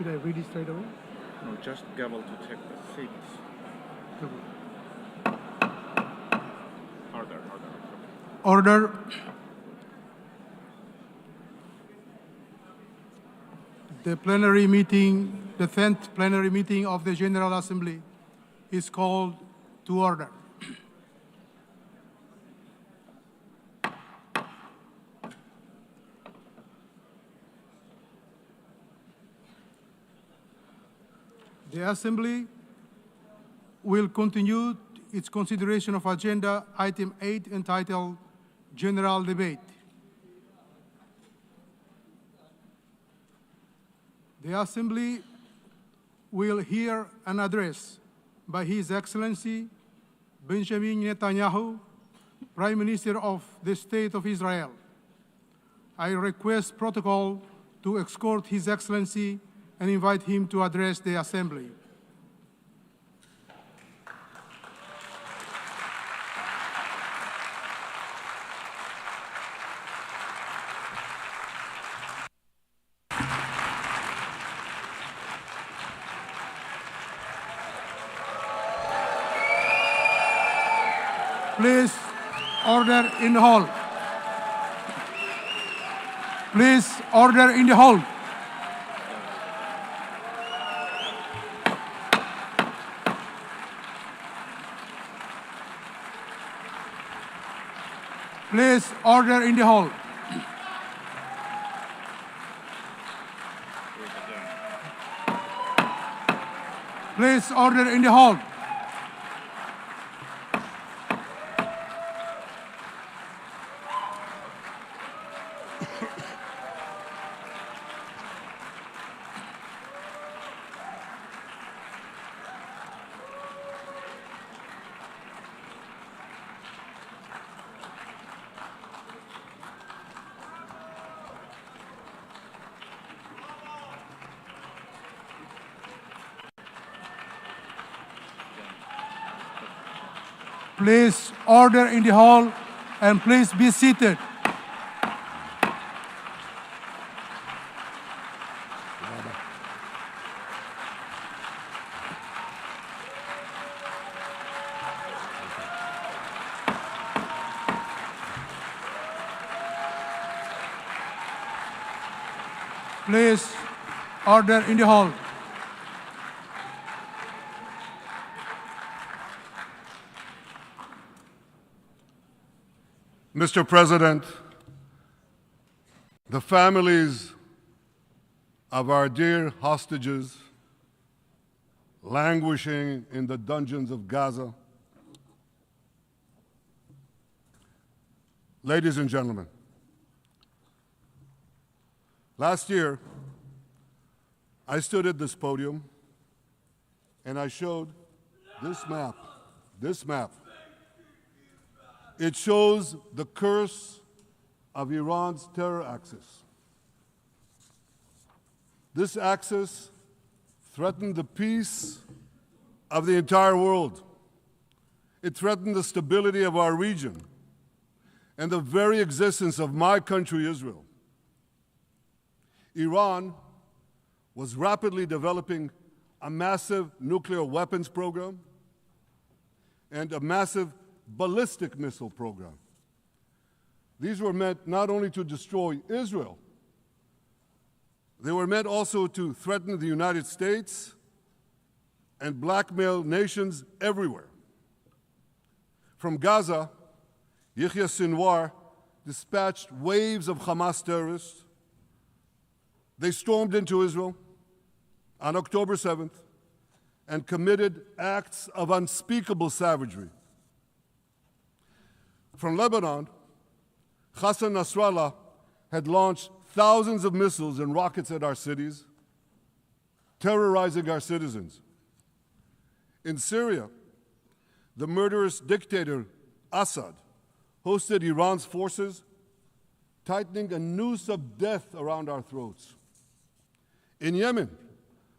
Should I read it straight away? No, just gavel to take the seats. Order. Order. The plenary meeting, the 10th plenary meeting of the General Assembly is called to order. The Assembly will continue its consideration of Agenda Item 8 entitled General Debate. The Assembly will hear an address by His Excellency Benjamin Netanyahu, Prime Minister of the State of Israel. I request protocol to escort His Excellency and invite him to address the Assembly. Please, order in the hall. Please, order in the hall. Please, order in the hall. Please, order in the hall. Please, order in the hall, and please be seated. Please, order in the hall. Mr. President, the families of our dear hostages languishing in the dungeons of Gaza, ladies and gentlemen, last year I stood at this podium and I showed this map. It shows the curse of Iran's terror axis. This axis threatened the peace of the entire world. It threatened the stability of our region and the very existence of my country, Israel. Iran was rapidly developing a massive nuclear weapons program and a massive ballistic missile program. These were meant not only to destroy Israel, they were meant also to threaten the United States and blackmail nations everywhere. From Gaza, Yahya Sinwar dispatched waves of Hamas terrorists. They stormed into Israel on October 7th and committed acts of unspeakable savagery. From Lebanon, Hassan Nasrallah had launched thousands of missiles and rockets at our cities, terrorizing our citizens. In Syria, the murderous dictator Assad hosted Iran's forces, tightening a noose of death around our throats. In Yemen,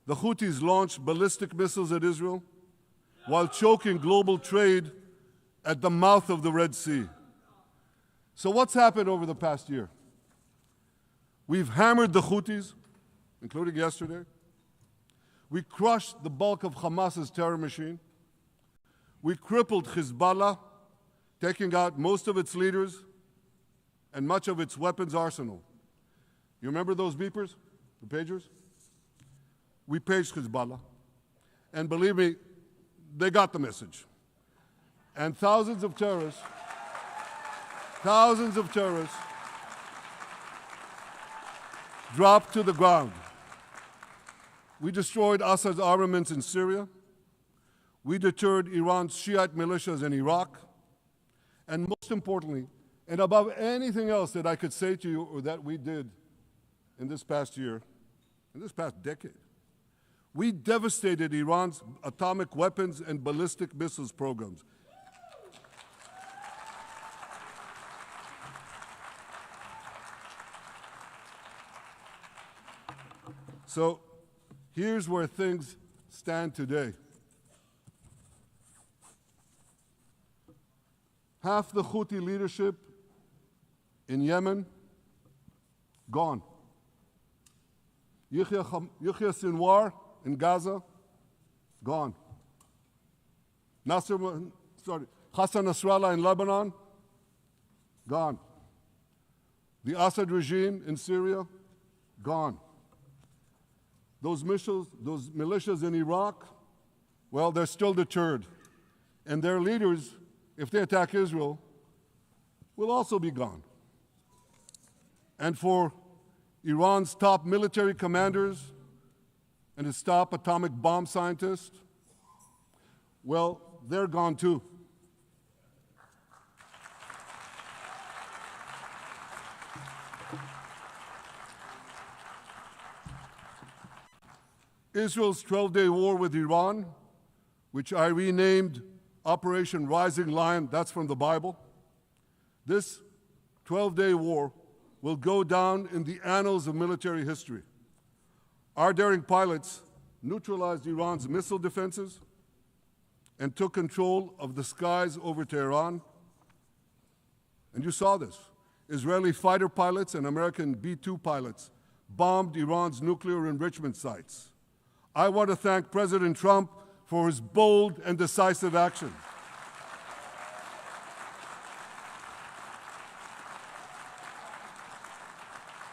the Houthis launched ballistic missiles at Israel while choking global trade at the mouth of the Red Sea. So what's happened over the past year? We've hammered the Houthis, including yesterday. We crushed the bulk of Hamas's terror machine. We crippled Hezbollah, taking out most of its leaders and much of its weapons arsenal. You remember those beepers, the pagers? We paged Hezbollah. And believe me, they got the message. And thousands of terrorists dropped to the ground. We destroyed Assad's armaments in Syria. We deterred Iran's Shiite militias in Iraq. And most importantly, and above anything else that I could say to you or that we did in this past year, in this past decade, we devastated Iran's atomic weapons and ballistic missiles programs. So here's where things stand today. Half the Houthi leadership in Yemen, gone. Yahya Sinwar in Gaza, gone. Hassan Nasrallah in Lebanon, gone. The Assad regime in Syria, gone. Those militias in Iraq, well, they're still deterred. And their leaders, if they attack Israel, will also be gone. And for Iran's top military commanders and its top atomic bomb scientists, well, they're gone too. Israel's 12-day war with Iran, which I renamed Operation Rising Lion, that's from the Bible. This 12-day war will go down in the annals of military history. Our daring pilots neutralized Iran's missile defenses and took control of the skies over Tehran. And you saw this. Israeli fighter pilots and American B-2 pilots bombed Iran's nuclear enrichment sites. I want to thank President Trump for his bold and decisive action.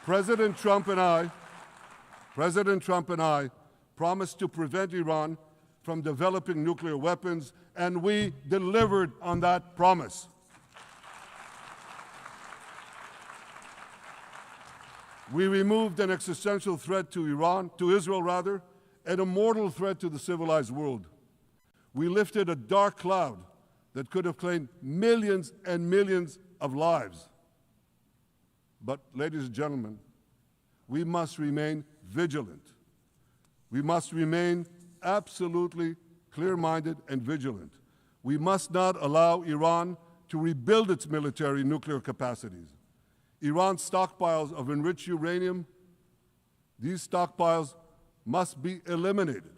President Trump and I promised to prevent Iran from developing nuclear weapons, and we delivered on that promise. We removed an existential threat to Israel, and a mortal threat to the civilized world. We lifted a dark cloud that could have claimed millions and millions of lives. But, ladies and gentlemen, we must remain vigilant. We must remain absolutely clear-minded and vigilant. We must not allow Iran to rebuild its military nuclear capacities. Iran's stockpiles of enriched uranium, these stockpiles must be eliminated.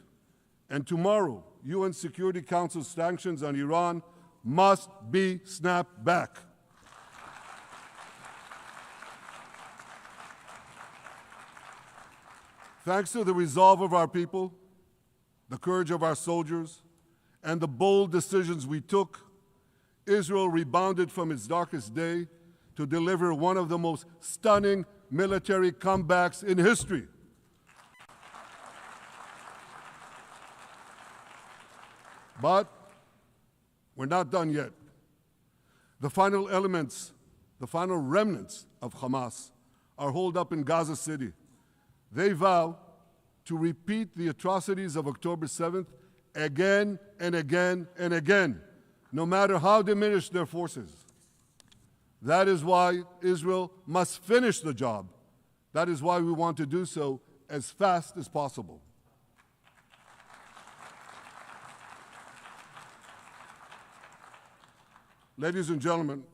And tomorrow, UN Security Council sanctions on Iran must be snapped back. Thanks to the resolve of our people, the courage of our soldiers, and the bold decisions we took, Israel rebounded from its darkest day to deliver one of the most stunning military comebacks in history. But we're not done yet. The final remnants of Hamas are holed up in Gaza City. They vow to repeat the atrocities of October 7th again and again and again, no matter how diminished their forces. That is why Israel must finish the job. That is why we want to do so as fast as possible. Ladies and gentlemen,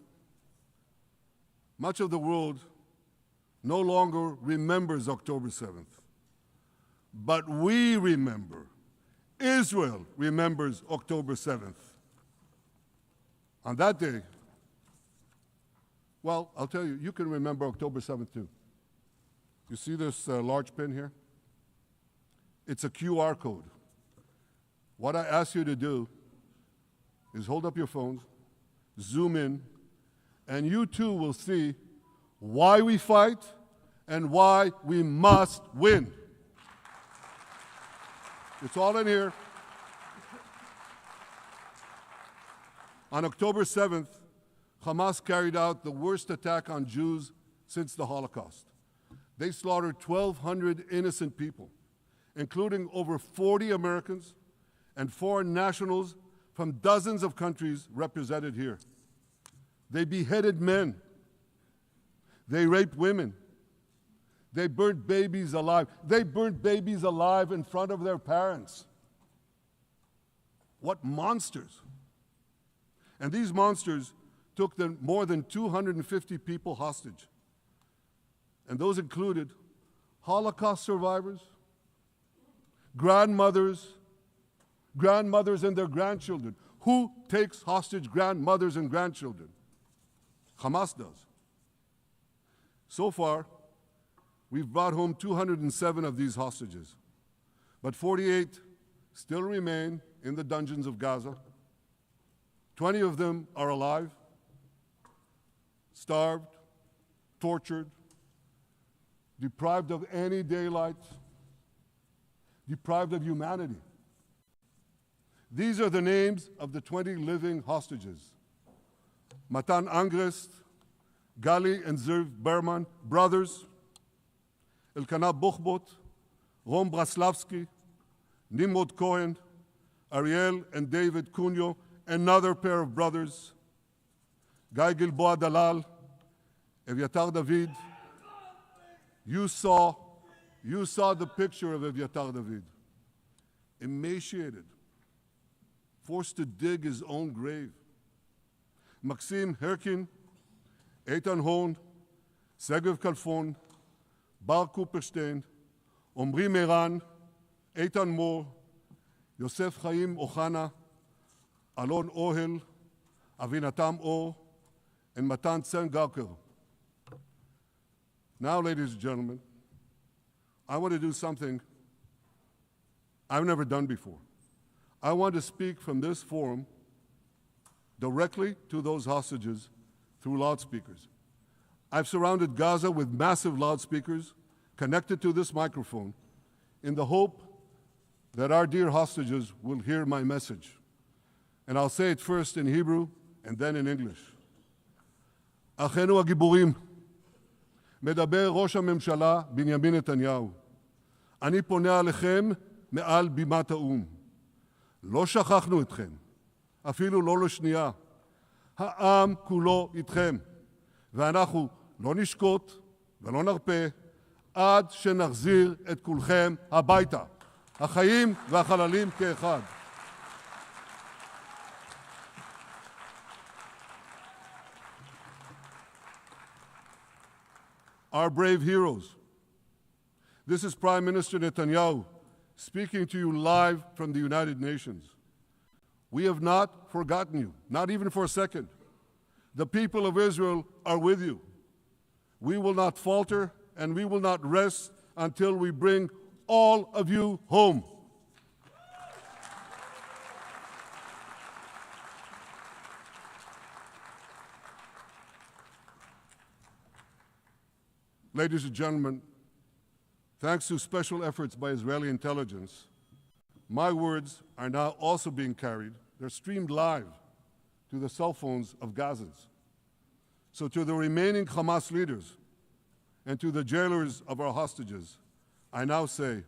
much of the world no longer remembers October 7th, but we remember. Israel remembers October 7th. On that day, well, I'll tell you, you can remember October 7th too. You see this large pin here? It's a QR code. What I ask you to do is hold up your phones, zoom in, and you too will see why we fight and why we must win. It's all in here. On October 7th, Hamas carried out the worst attack on Jews since the Holocaust. They slaughtered 1,200 innocent people, including over 40 Americans and foreign nationals from dozens of countries represented here. They beheaded men. They raped women. They burnt babies alive. They burnt babies alive in front of their parents. What monsters. And these monsters took more than 250 people hostage. And those included Holocaust survivors, grandmothers and their grandchildren. Who takes hostage grandmothers and grandchildren? Hamas does. So far, we've brought home 207 of these hostages, but 48 still remain in the dungeons of Gaza. 20 of them are alive, starved, tortured, deprived of any daylight, deprived of humanity. These are the names of the 20 living hostages. Matan Angrest, Gali and Zerv Berman, brothers, Elkanah Buchbot, Rom Braslavsky, Nimrod Cohen, Ariel and David Cunyo, another pair of brothers, Guy Gilboa Dalal, Eviatar David. You saw the picture of Eviatar David, emaciated, forced to dig his own grave. Maxim Herkin, Eitan Horn, Segev Kalfon, Bar Kupperstein, Omri Meran, Eitan Moore, Yosef Chaim Ochana, Alon Ohel, Avinatam Or, and Matan Tsengarker. Now, ladies and gentlemen, I want to do something I've never done before. I want to speak from this forum directly to those hostages through loudspeakers. I've surrounded Gaza with massive loudspeakers connected to this microphone in the hope that our dear hostages will hear my message. And I'll say it first in Hebrew and then in English. אחינו הגיבורים, מדבר ראש הממשלה בנימין נתניהו. אני פונה עליכם מעל בימת האו"ם. לא שכחנו אתכם, אפילו לא לשנייה. העם כולו איתכם, ואנחנו לא נשקוט ולא נרפה עד שנחזיר את כולכם הביתה, החיים והחללים כאחד. Our brave heroes. This is Prime Minister Netanyahu speaking to you live from the United Nations. We have not forgotten you, not even for a second. The people of Israel are with you. We will not falter and we will not rest until we bring all of you home. Ladies and gentlemen, thanks to special efforts by Israeli intelligence, my words are now also being carried. They're streamed live to the cell phones of Gazans. So to the remaining Hamas leaders and to the jailers of our hostages, I now say,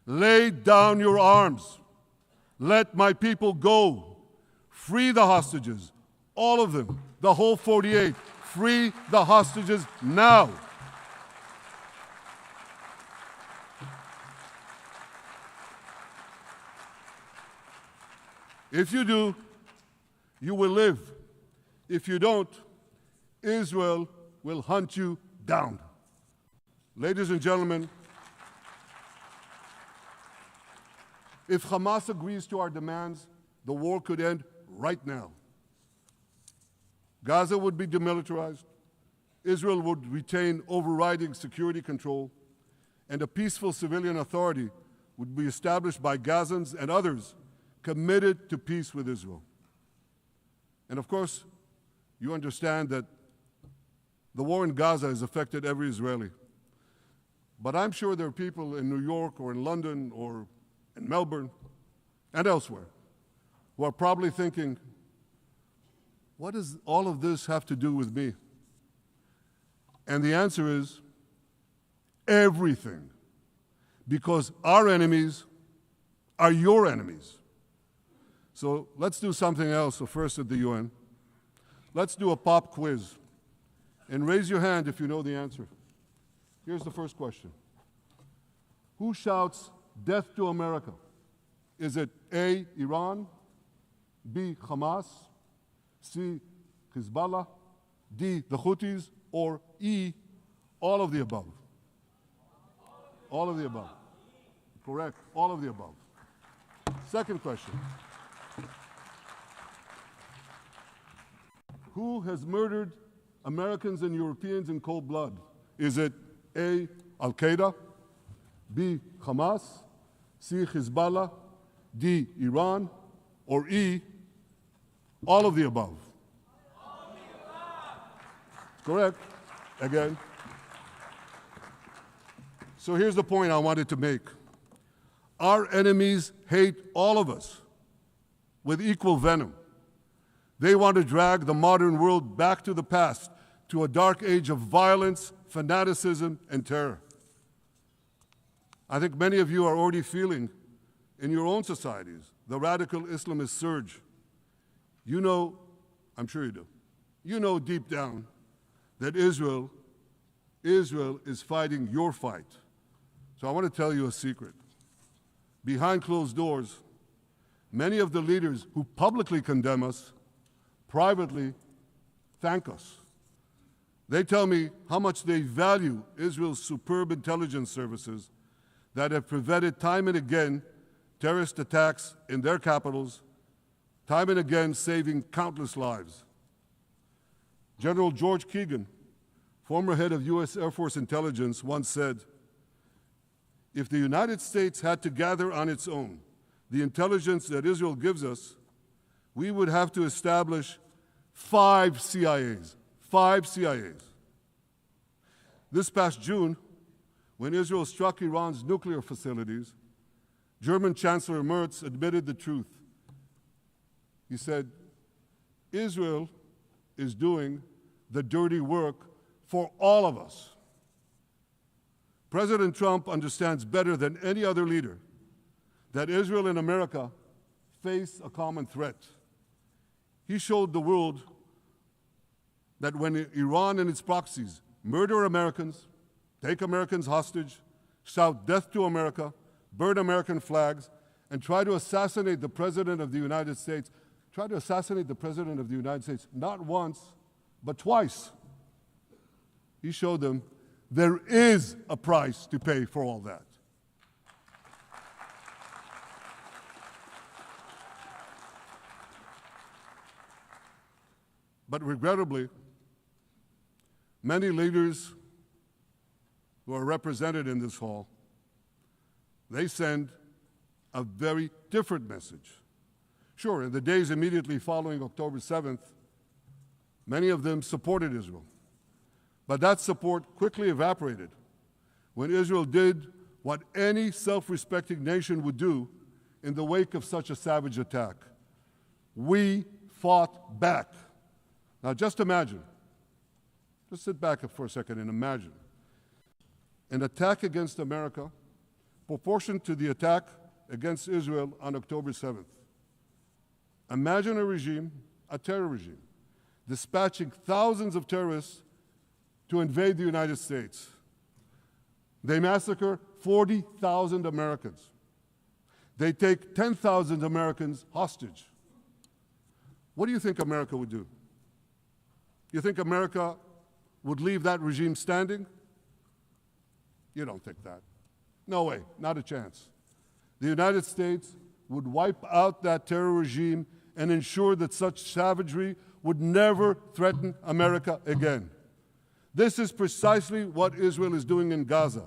lay down your arms. Let my people go. Free the hostages, all of them, the whole 48. Free the hostages now. If you do, you will live. If you don't, Israel will hunt you down. Ladies and gentlemen, if Hamas agrees to our demands, the war could end right now. Gaza would be demilitarized, Israel would retain overriding security control, and a peaceful civilian authority would be established by Gazans and others committed to peace with Israel. And of course, you understand that the war in Gaza has affected every Israeli. But I'm sure there are people in New York or in London or in Melbourne and elsewhere who are probably thinking, what does all of this have to do with me? And the answer is everything. Because our enemies are your enemies. So let's do something else. So first at the UN, let's do a pop quiz. And raise your hand if you know the answer. Here's the first question. Who shouts death to America? Is it A, Iran, B, Hamas, C, Hezbollah, D, the Houthis, or E, all of the above? All of the above. Correct, all of the above. Second question. Who has murdered Americans and Europeans in cold blood? Is it A, Al-Qaeda, B, Hamas, C, Hezbollah, D, Iran, or E, all of the above? All of the above. Correct, again. So here's the point I wanted to make. Our enemies hate all of us with equal venom. They want to drag the modern world back to the past, to a dark age of violence, fanaticism, and terror. I think many of you are already feeling in your own societies the radical Islamist surge. You know, I'm sure you do, you know deep down that Israel is fighting your fight. So I want to tell you a secret. Behind closed doors, many of the leaders who publicly condemn us privately thank us. They tell me how much they value Israel's superb intelligence services that have prevented time and again terrorist attacks in their capitals, time and again saving countless lives. General George Keegan, former head of U.S. Air Force intelligence, once said, if the United States had to gather on its own the intelligence that Israel gives us, we would have to establish 5 CIAs. 5 CIAs. This past June, when Israel struck Iran's nuclear facilities, German Chancellor Merz admitted the truth. He said, Israel is doing the dirty work for all of us. President Trump understands better than any other leader that Israel and America face a common threat. He showed the world that when Iran and its proxies murder Americans, take Americans hostage, shout death to America, burn American flags, and try to assassinate the President of the United States, not once, but twice. He showed them there is a price to pay for all that. But regrettably, many leaders who are represented in this hall, they send a very different message. Sure, in the days immediately following October 7th, many of them supported Israel. But that support quickly evaporated when Israel did what any self-respecting nation would do in the wake of such a savage attack. We fought back. Now just imagine, just sit back for a second and imagine an attack against America proportioned to the attack against Israel on October 7th. Imagine a regime, a terror regime, dispatching thousands of terrorists to invade the United States. They massacre 40,000 Americans. They take 10,000 Americans hostage. What do you think America would do? You think America would leave that regime standing? You don't think that. No way, not a chance. The United States would wipe out that terror regime and ensure that such savagery would never threaten America again. This is precisely what Israel is doing in Gaza.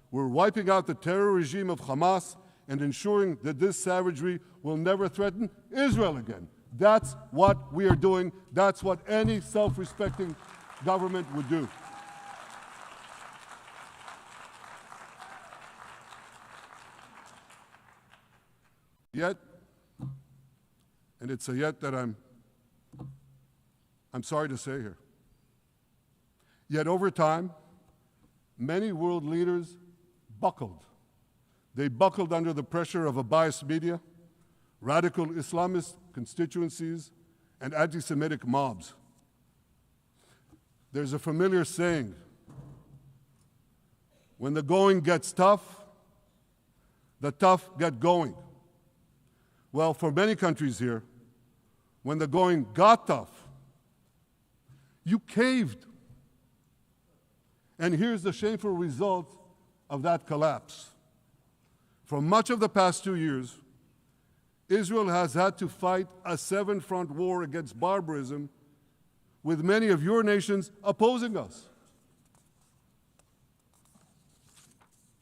We're wiping out the terror regime of Hamas and ensuring that this savagery will never threaten Israel again. That's what we are doing. That's what any self-respecting government would do. Yet, and it's a yet that I'm sorry to say here, yet over time, many world leaders buckled. They buckled under the pressure of a biased media, radical Islamist constituencies, and anti-Semitic mobs. There's a familiar saying, when the going gets tough, the tough get going. Well, for many countries here, when the going got tough, you caved. And here's the shameful result of that collapse. For much of the past 2 years, Israel has had to fight a seven-front war against barbarism with many of your nations opposing us.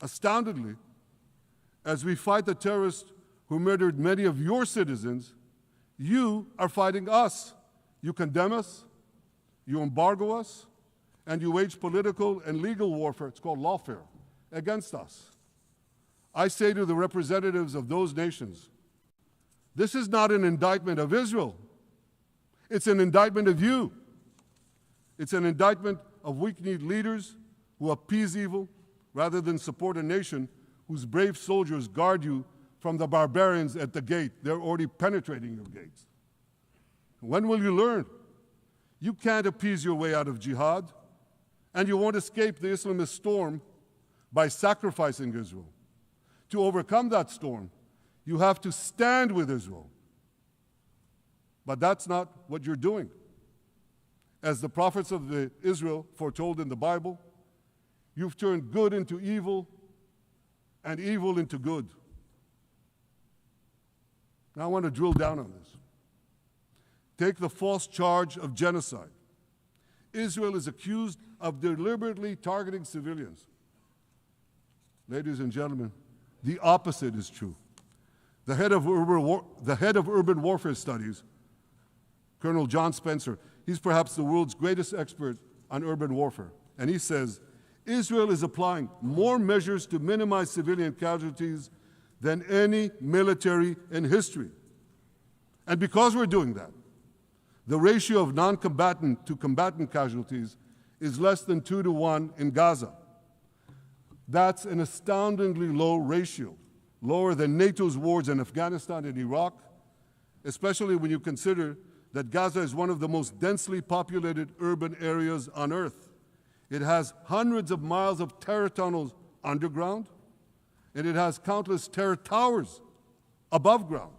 Astoundingly, as we fight the terrorists who murdered many of your citizens, you are fighting us. You condemn us, you embargo us, and you wage political and legal warfare, it's called lawfare, against us. I say to the representatives of those nations, this is not an indictment of Israel. It's an indictment of you. It's an indictment of weak-kneed leaders who appease evil rather than support a nation whose brave soldiers guard you from the barbarians at the gate. They're already penetrating your gates. When will you learn? You can't appease your way out of jihad, and you won't escape the Islamist storm by sacrificing Israel. To overcome that storm, you have to stand with Israel. But that's not what you're doing. As the prophets of Israel foretold in the Bible, you've turned good into evil and evil into good. Now I want to drill down on this. Take the false charge of genocide. Israel is accused of deliberately targeting civilians. Ladies and gentlemen, the opposite is true. The head of urban warfare studies, Colonel John Spencer, he's perhaps the world's greatest expert on urban warfare. And he says, Israel is applying more measures to minimize civilian casualties than any military in history. And because we're doing that, the ratio of non-combatant to combatant casualties is less than 2-to-1 in Gaza. That's an astoundingly low ratio, lower than NATO's wars in Afghanistan and Iraq, especially when you consider that Gaza is one of the most densely populated urban areas on Earth. It has hundreds of miles of terror tunnels underground, and it has countless terror towers above ground,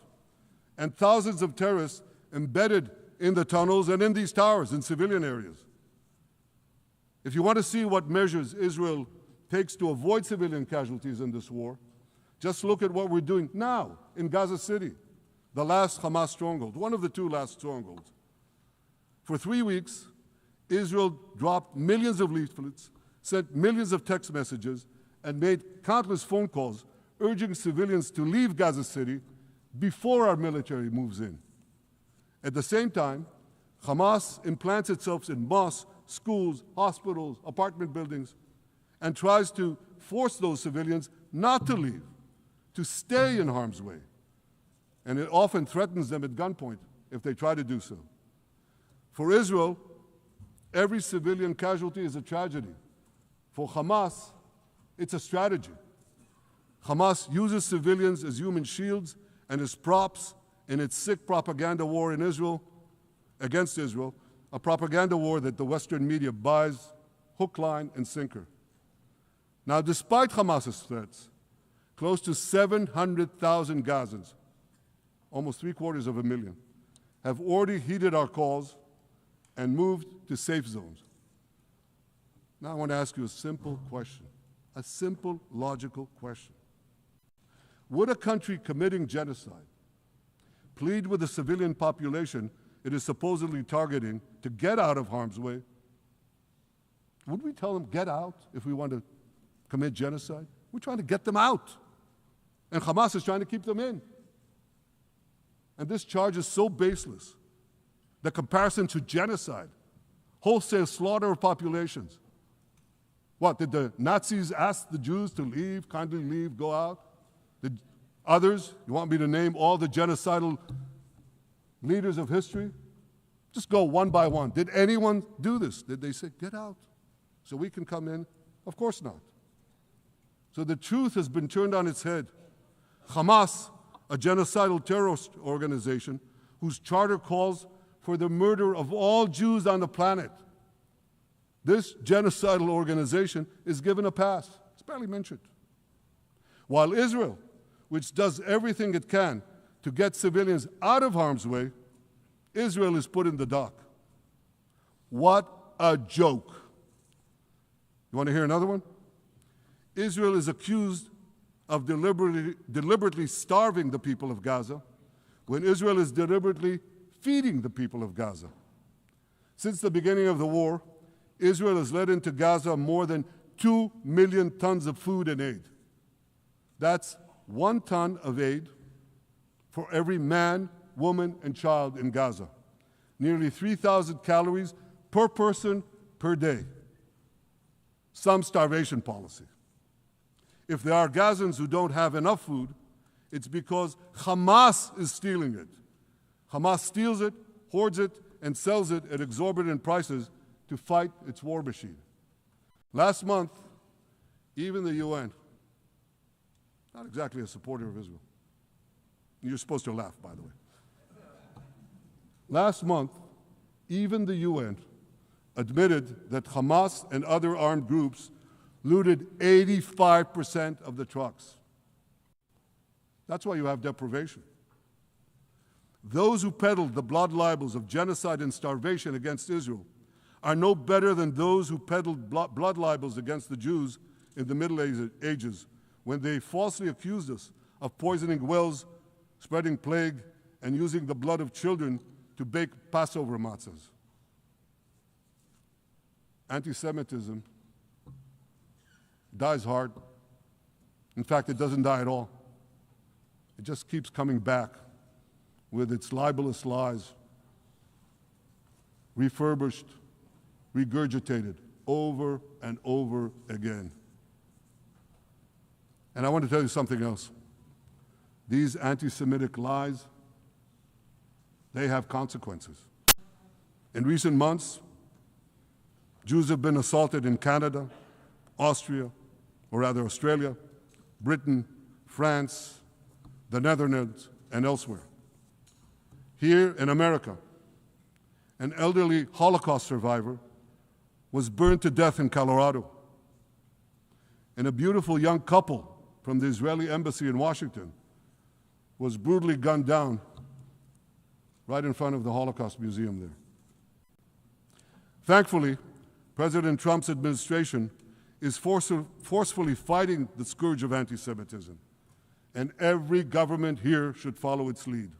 and thousands of terrorists embedded in the tunnels and in these towers in civilian areas. If you want to see what measures Israel takes to avoid civilian casualties in this war, just look at what we're doing now in Gaza City, the last Hamas stronghold, one of the two last strongholds. For 3 weeks, Israel dropped millions of leaflets, sent millions of text messages, and made countless phone calls urging civilians to leave Gaza City before our military moves in. At the same time, Hamas implants itself in mosques, schools, hospitals, apartment buildings, and tries to force those civilians not to leave, to stay in harm's way. And it often threatens them at gunpoint if they try to do so. For Israel, every civilian casualty is a tragedy. For Hamas, it's a strategy. Hamas uses civilians as human shields and as props in its sick propaganda war in Israel, against Israel, a propaganda war that the Western media buys hook, line, and sinker. Now, despite Hamas's threats, close to 700,000 Gazans, almost 750,000, have already heeded our calls and moved to safe zones. Now I want to ask you a simple question, a simple, logical question. Would a country committing genocide plead with the civilian population it is supposedly targeting to get out of harm's way? Would we tell them, get out, if we want to commit genocide? We're trying to get them out. And Hamas is trying to keep them in. And this charge is so baseless. The comparison to genocide, wholesale slaughter of populations. What, did the Nazis ask the Jews to leave, kindly leave, go out? Did others, you want me to name all the genocidal leaders of history? Just go one by one. Did anyone do this? Did they say, get out so we can come in? Of course not. So the truth has been turned on its head. Hamas, a genocidal terrorist organization whose charter calls for the murder of all Jews on the planet. This genocidal organization is given a pass. It's barely mentioned. While Israel, which does everything it can to get civilians out of harm's way, Israel is put in the dock. What a joke. You want to hear another one? Israel is accused of deliberately starving the people of Gaza when Israel is deliberately feeding the people of Gaza. Since the beginning of the war, Israel has let into Gaza more than 2 million tons of food and aid. That's 1 ton of aid for every man, woman, and child in Gaza. Nearly 3,000 calories per person per day. Some starvation policy. If there are Gazans who don't have enough food, it's because Hamas is stealing it. Hamas steals it, hoards it, and sells it at exorbitant prices to fight its war machine. Last month, even the UN, not exactly a supporter of Israel. You're supposed to laugh, by the way. Last month, even the UN admitted that Hamas and other armed groups looted 85% of the trucks. That's why you have deprivation. Those who peddled the blood libels of genocide and starvation against Israel are no better than those who peddled blood libels against the Jews in the Middle Ages when they falsely accused us of poisoning wells, spreading plague, and using the blood of children to bake Passover matzahs. Anti-Semitism dies hard. In fact, it doesn't die at all. It just keeps coming back with its libelous lies, refurbished, regurgitated over and over again. And I want to tell you something else. These anti-Semitic lies, they have consequences. In recent months, Jews have been assaulted in Canada, Australia, Britain, France, the Netherlands, and elsewhere. Here in America, an elderly Holocaust survivor was burned to death in Colorado. And a beautiful young couple from the Israeli embassy in Washington was brutally gunned down right in front of the Holocaust Museum there. Thankfully, President Trump's administration is forcefully fighting the scourge of anti-Semitism, and every government here should follow its lead.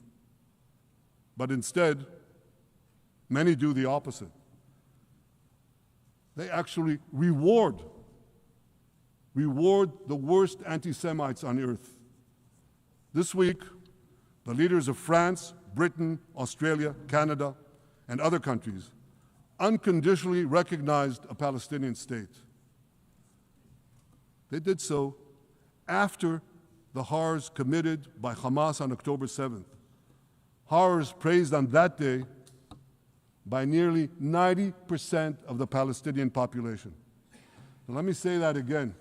But instead, many do the opposite. They actually reward the worst anti-Semites on earth. This week, the leaders of France, Britain, Australia, Canada, and other countries unconditionally recognized a Palestinian state. They did so after the horrors committed by Hamas on October 7th. Horrors praised on that day by nearly 90% of the Palestinian population. Now, let me say that again.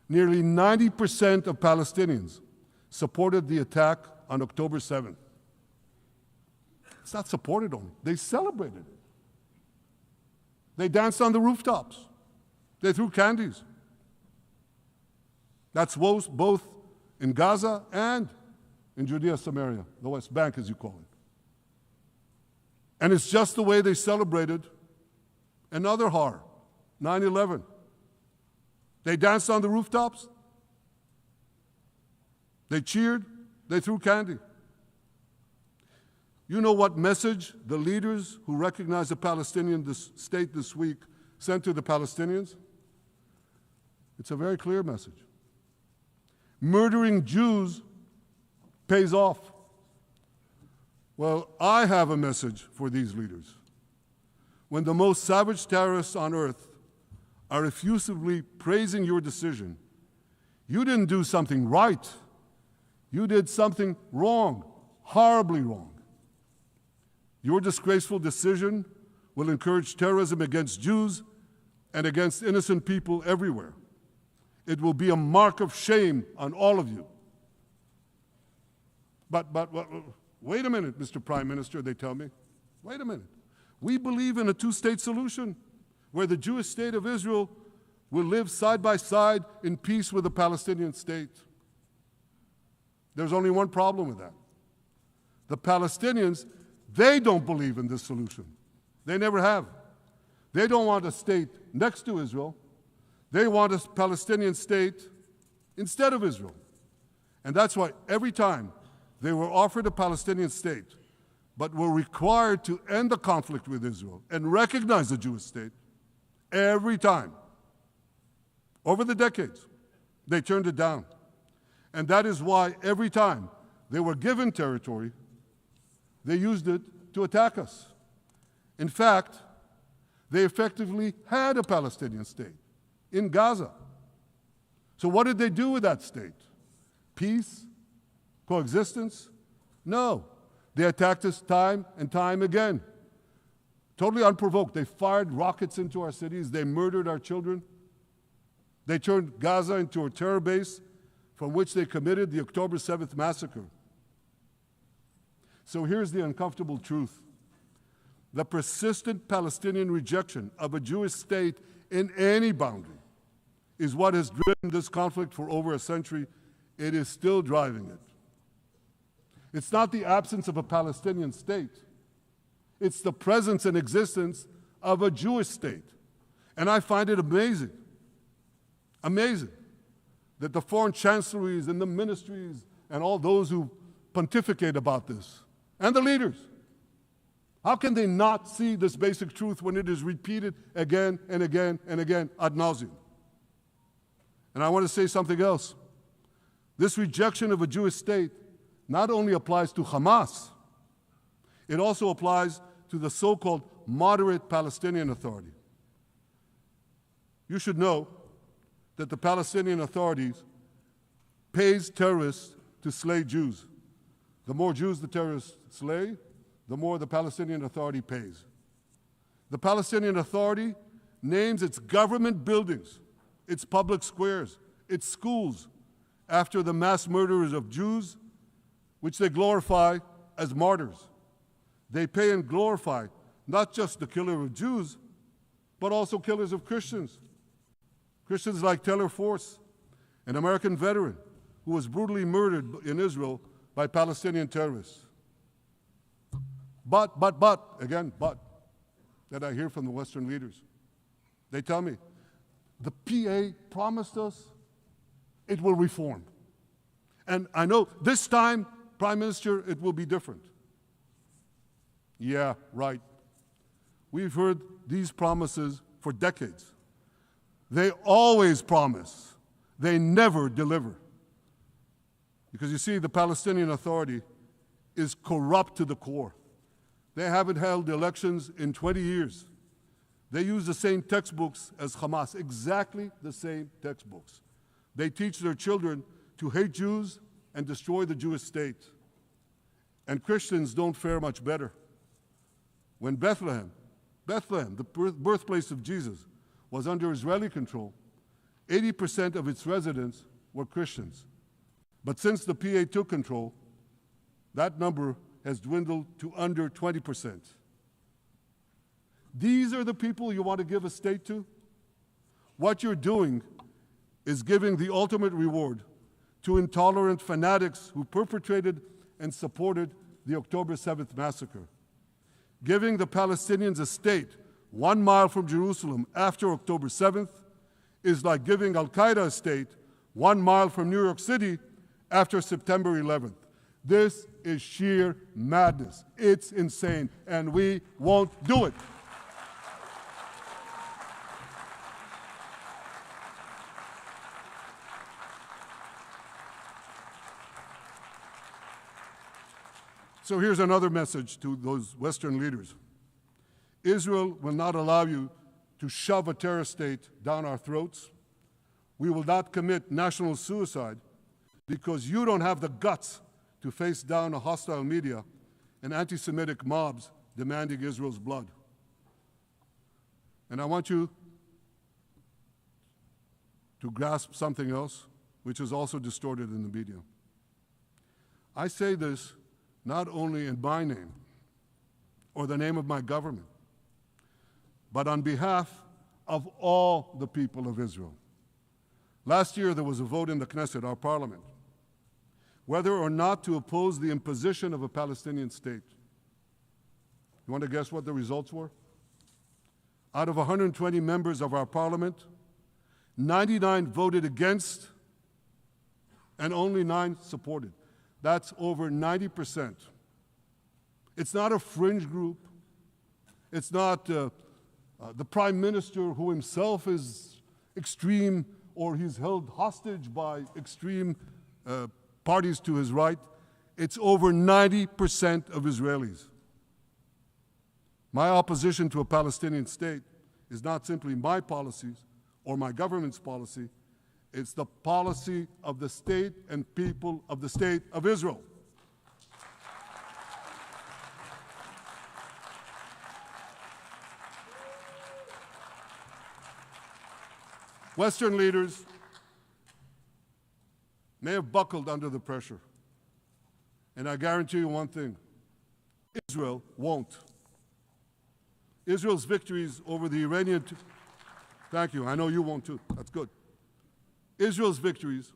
Nearly 90% of Palestinians supported the attack on October 7th. It's not supported only, they celebrated it. They danced on the rooftops. They threw candies. That's both in Gaza and in Judea, Samaria, the West Bank, as you call it. And it's just the way they celebrated another horror, 9/11. They danced on the rooftops. They cheered. They threw candy. You know what message the leaders who recognize the Palestinian state this week sent to the Palestinians? It's a very clear message. murdering Jews pays off. Well, I have a message for these leaders. When the most savage terrorists on earth are effusively praising your decision, you didn't do something right. You did something wrong, horribly wrong. Your disgraceful decision will encourage terrorism against Jews and against innocent people everywhere. It will be a mark of shame on all of you. But wait a minute, Mr. Prime Minister, they tell me. Wait a minute. We believe in a two-state solution where the Jewish state of Israel will live side by side in peace with the Palestinian state. There's only one problem with that. The Palestinians, they don't believe in this solution. They never have. They don't want a state next to Israel. They want a Palestinian state instead of Israel. And that's why every time they were offered a Palestinian state, but were required to end the conflict with Israel and recognize the Jewish state, every time, over the decades, they turned it down. And that is why every time they were given territory, they used it to attack us. In fact, they effectively had a Palestinian state in Gaza. So what did they do with that state? Peace? Coexistence? No. They attacked us time and time again. Totally unprovoked. They fired rockets into our cities. They murdered our children. They turned Gaza into a terror base from which they committed the October 7th massacre. So here's the uncomfortable truth. The persistent Palestinian rejection of a Jewish state in any boundary is what has driven this conflict for over a century. It is still driving it. It's not the absence of a Palestinian state. It's the presence and existence of a Jewish state. And I find it amazing, that the foreign chancelleries and the ministries and all those who pontificate about this, and the leaders, how can they not see this basic truth when it is repeated again and again and again ad nauseum? And I want to say something else. This rejection of a Jewish state not only applies to Hamas, it also applies to the so-called moderate Palestinian Authority. You should know that the Palestinian authorities pays terrorists to slay Jews. The more Jews the terrorists slay, the more the Palestinian Authority pays. The Palestinian Authority names its government buildings, its public squares, its schools, after the mass murderers of Jews, which they glorify as martyrs. They pay and glorify not just the killer of Jews, but also killers of Christians. Christians like Taylor Force, an American veteran who was brutally murdered in Israel by Palestinian terrorists. But, that I hear from the Western leaders. They tell me, the PA promised us it will reform. And I know this time, Prime Minister, it will be different. Yeah, right. We've heard these promises for decades. They always promise. They never deliver. Because you see, the Palestinian Authority is corrupt to the core. They haven't held elections in 20 years. They use the same textbooks as Hamas, exactly the same textbooks. They teach their children to hate Jews and destroy the Jewish state. And Christians don't fare much better. When Bethlehem, the birthplace of Jesus, was under Israeli control, 80% of its residents were Christians. But since the PA took control, that number has dwindled to under 20%. These are the people you want to give a state to? What you're doing is giving the ultimate reward to intolerant fanatics who perpetrated and supported the October 7th massacre. Giving the Palestinians a state 1 mile from Jerusalem after October 7th is like giving Al-Qaeda a state 1 mile from New York City after September 11th. This is sheer madness. It's insane, and we won't do it. So here's another message to those Western leaders. Israel will not allow you to shove a terror state down our throats. We will not commit national suicide because you don't have the guts to face down a hostile media and anti-Semitic mobs demanding Israel's blood. And I want you to grasp something else, which is also distorted in the media. I say this not only in my name or the name of my government, but on behalf of all the people of Israel. Last year, there was a vote in the Knesset, our parliament, whether or not to oppose the imposition of a Palestinian state. You want to guess what the results were? Out of 120 members of our parliament, 99 voted against and only 9 supported. That's over 90%. It's not a fringe group. It's not the Prime Minister who himself is extreme or he's held hostage by extreme parties to his right. It's over 90% of Israelis. My opposition to a Palestinian state is not simply my policies or my government's policy. It's the policy of the state and people of the state of Israel. Western leaders may have buckled under the pressure. And I guarantee you one thing, Israel won't. Israel's victories over the Iranian... Thank you, I know you won't too, that's good. Israel's victories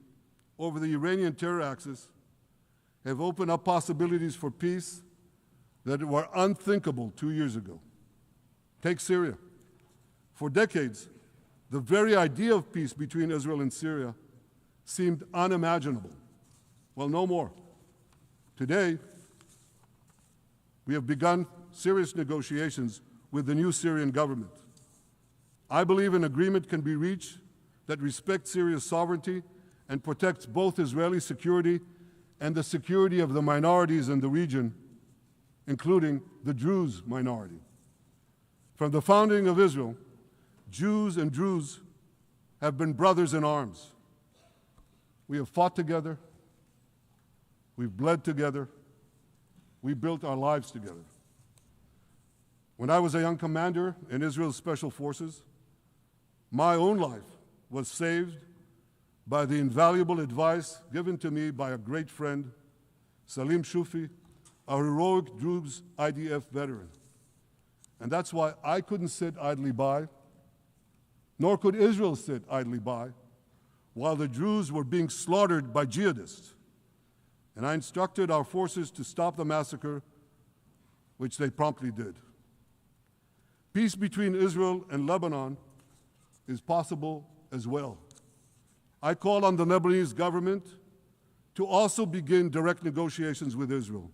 over the Iranian terror axis have opened up possibilities for peace that were unthinkable 2 years ago. Take Syria. For decades, the very idea of peace between Israel and Syria seemed unimaginable. Well, no more. Today, we have begun serious negotiations with the new Syrian government. I believe an agreement can be reached that respects Syria's sovereignty and protects both Israeli security and the security of the minorities in the region, including the Druze minority. From the founding of Israel, Jews and Druze have been brothers in arms. We have fought together, we've bled together, we built our lives together. When I was a young commander in Israel's Special Forces, my own life was saved by the invaluable advice given to me by a great friend, Salim Shufi, a heroic Druze IDF veteran. And that's why I couldn't sit idly by, nor could Israel sit idly by, while the Druze were being slaughtered by jihadists. And I instructed our forces to stop the massacre, which they promptly did. Peace between Israel and Lebanon is possible as well. I call on the Lebanese government to also begin direct negotiations with Israel.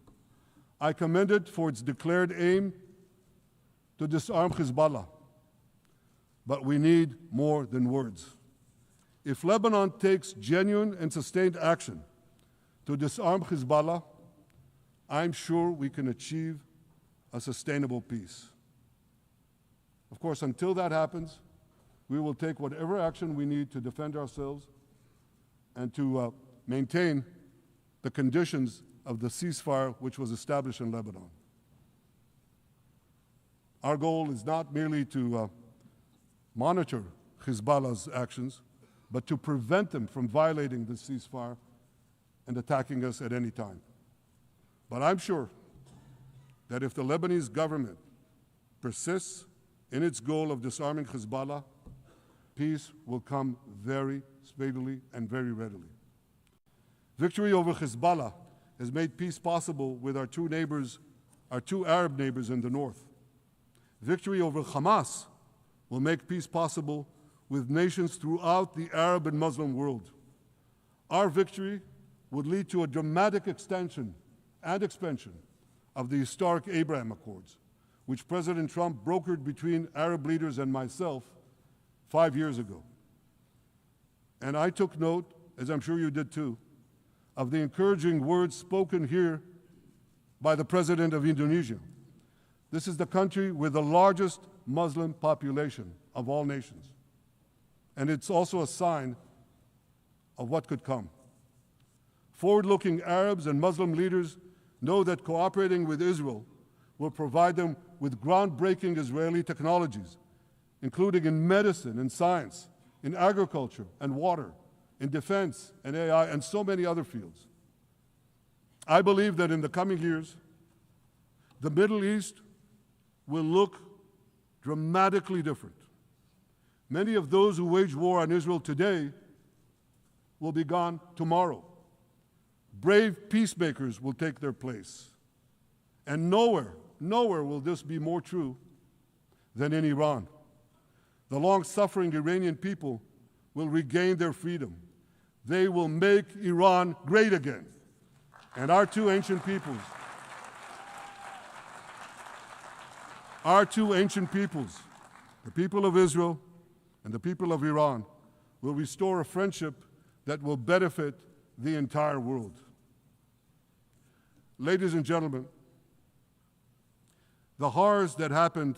I commend it for its declared aim to disarm Hezbollah. But we need more than words. If Lebanon takes genuine and sustained action to disarm Hezbollah, I'm sure we can achieve a sustainable peace. Of course, until that happens, we will take whatever action we need to defend ourselves and to maintain the conditions of the ceasefire which was established in Lebanon. Our goal is not merely to monitor Hezbollah's actions, but to prevent them from violating the ceasefire and attacking us at any time. But I'm sure that if the Lebanese government persists in its goal of disarming Hezbollah, peace will come very speedily and very readily. Victory over Hezbollah has made peace possible with our two Arab neighbors in the north. Victory over Hamas will make peace possible with nations throughout the Arab and Muslim world. Our victory would lead to a dramatic extension and expansion of the historic Abraham Accords, which President Trump brokered between Arab leaders and myself 5 years ago. And I took note, as I'm sure you did too, of the encouraging words spoken here by the President of Indonesia. This is the country with the largest Muslim population of all nations. And it's also a sign of what could come. Forward-looking Arabs and Muslim leaders know that cooperating with Israel will provide them with groundbreaking Israeli technologies, including in medicine and science, in agriculture and water, in defense and AI, and so many other fields. I believe that in the coming years, the Middle East will look dramatically different. Many of those who wage war on Israel today will be gone tomorrow. Brave peacemakers will take their place. And nowhere will this be more true than in Iran. The long-suffering Iranian people will regain their freedom. They will make Iran great again. And our two ancient peoples, the people of Israel and the people of Iran, will restore a friendship that will benefit the entire world. Ladies and gentlemen, the horrors that happened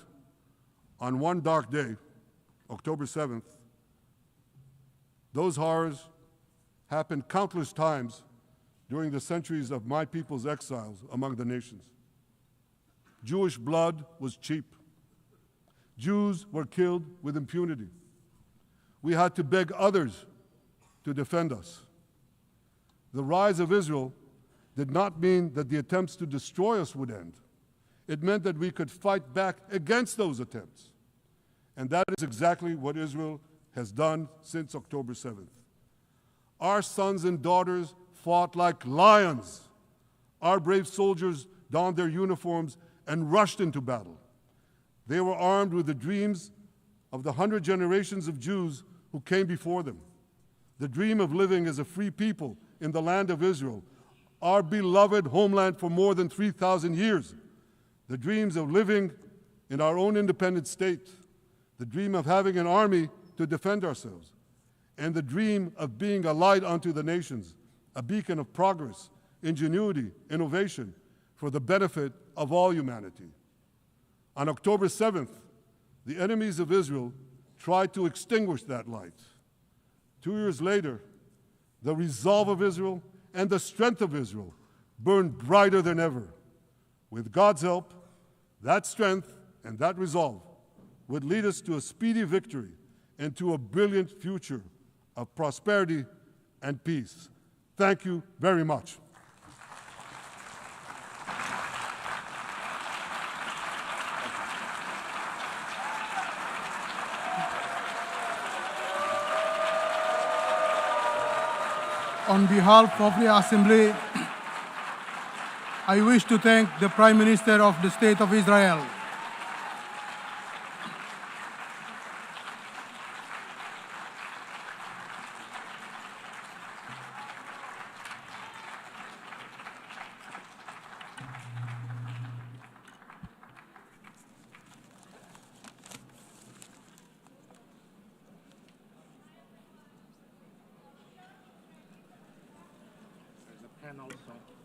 on one dark day, October 7th, those horrors happened countless times during the centuries of my people's exiles among the nations. Jewish blood was cheap. Jews were killed with impunity. We had to beg others to defend us. The rise of Israel did not mean that the attempts to destroy us would end. It meant that we could fight back against those attempts. And that is exactly what Israel has done since October 7th. Our sons and daughters fought like lions. Our brave soldiers donned their uniforms and rushed into battle. They were armed with the dreams of the 100 generations of Jews who came before them. The dream of living as a free people in the land of Israel, our beloved homeland for more than 3,000 years. The dreams of living in our own independent state. The dream of having an army to defend ourselves. And the dream of being a light unto the nations, a beacon of progress, ingenuity, innovation, for the benefit of all humanity. On October 7th, the enemies of Israel tried to extinguish that light. 2 years later, the resolve of Israel and the strength of Israel burned brighter than ever. With God's help, that strength and that resolve would lead us to a speedy victory and to a brilliant future of prosperity and peace. Thank you very much. On behalf of the Assembly, I wish to thank the Prime Minister of the State of Israel. There's a pen also.